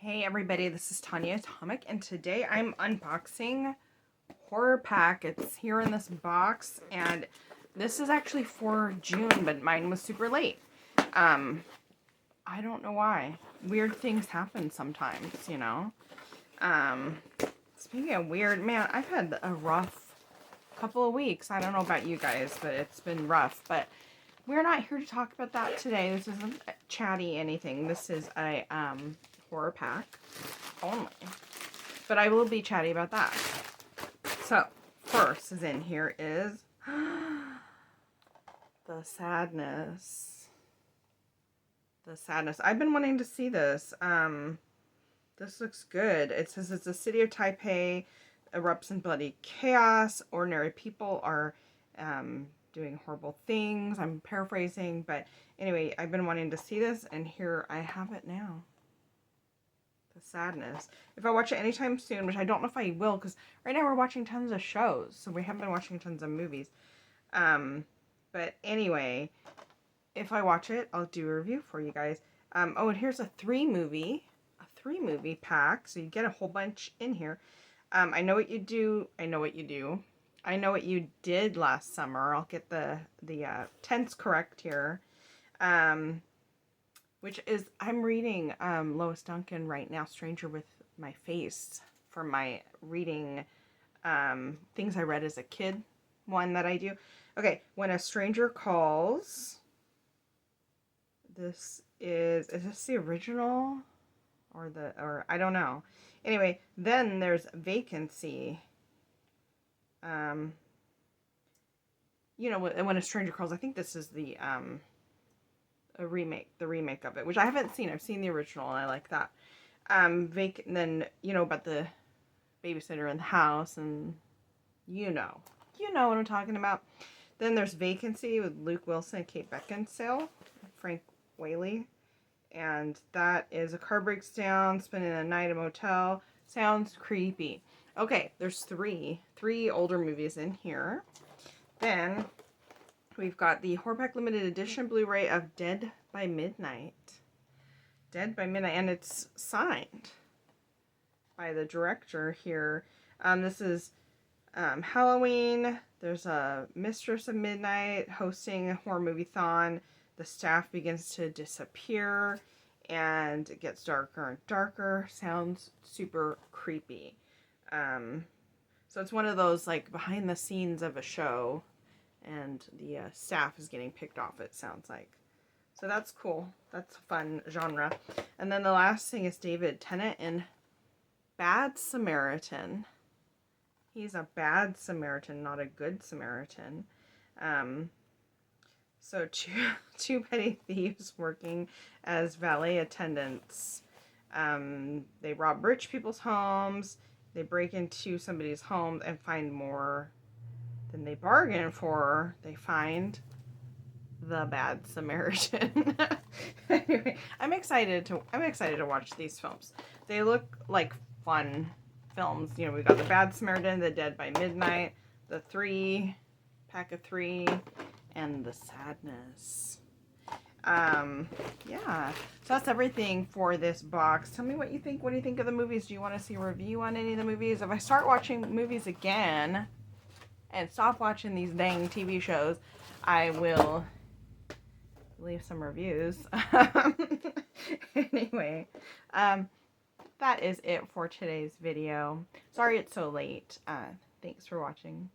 Hey everybody, this is Tanya Atomic, and today I'm unboxing HorrorPack. It's here in this box, and this is actually for June, but mine was super late. I don't know why. Weird things happen sometimes, you know. Speaking of weird, man, I've had a rough couple of weeks. I don't know about you guys, but it's been rough. But we're not here to talk about that today. This isn't chatty anything. This is a HorrorPack only, but I will be chatty about that. So first is in here is the sadness. I've been wanting to see this. This looks good. It says it's the city of Taipei erupts in bloody chaos. Ordinary people are doing horrible things. I'm paraphrasing, but anyway, I've been wanting to see this, and here I have it now. The sadness. If I watch it anytime soon, which I don't know if I will, because right now we're watching tons of shows, so we haven't been watching tons of movies. But anyway, if I watch it, I'll do a review for you guys. Oh, and here's a three movie pack, so you get a whole bunch in here. I know what you do. I know what you did last summer. I'll get the tense correct here. Which is, I'm reading Lois Duncan right now, Stranger with My Face, for my reading things I read as a kid one that I do. Okay, When a Stranger Calls. This is this the original? Or I don't know. Anyway, then there's Vacancy. You know, When a Stranger Calls, I think this is the remake of it, which I haven't seen. I've seen the original and I like that. And then, you know, about the babysitter in the house, and you know what I'm talking about. Then there's Vacancy with Luke Wilson and Kate Beckinsale, Frank Whaley, and that is a car breaks down, spending a night at a motel. Sounds creepy. Okay, there's three older movies in here. Then we've got the HorrorPack Limited Edition Blu-ray of Dead by Midnight. And it's signed by the director here. This is Halloween. There's a Mistress of Midnight hosting a horror movie-thon. The staff begins to disappear, and it gets darker and darker. Sounds super creepy. So it's one of those, like, behind the scenes of a show, and the staff is getting picked off, it sounds like. So that's cool. That's a fun genre. And then the last thing is David Tennant in Bad Samaritan. He's a bad Samaritan, not a good Samaritan. So two petty thieves working as valet attendants. They rob rich people's homes. They break into somebody's home and find more than they bargained for. They find the bad Samaritan. Anyway, I'm excited to watch these films. They look like fun films. You know, we got the Bad Samaritan, the Dead by Midnight, the pack of three, and the sadness. Yeah, so that's everything for this box. Tell me what you think. What do you think of the movies? Do you want to see a review on any of the movies? If I start watching movies again and stop watching these dang TV shows, I will leave some reviews. Anyway, that is it for today's video. Sorry it's so late. Thanks for watching.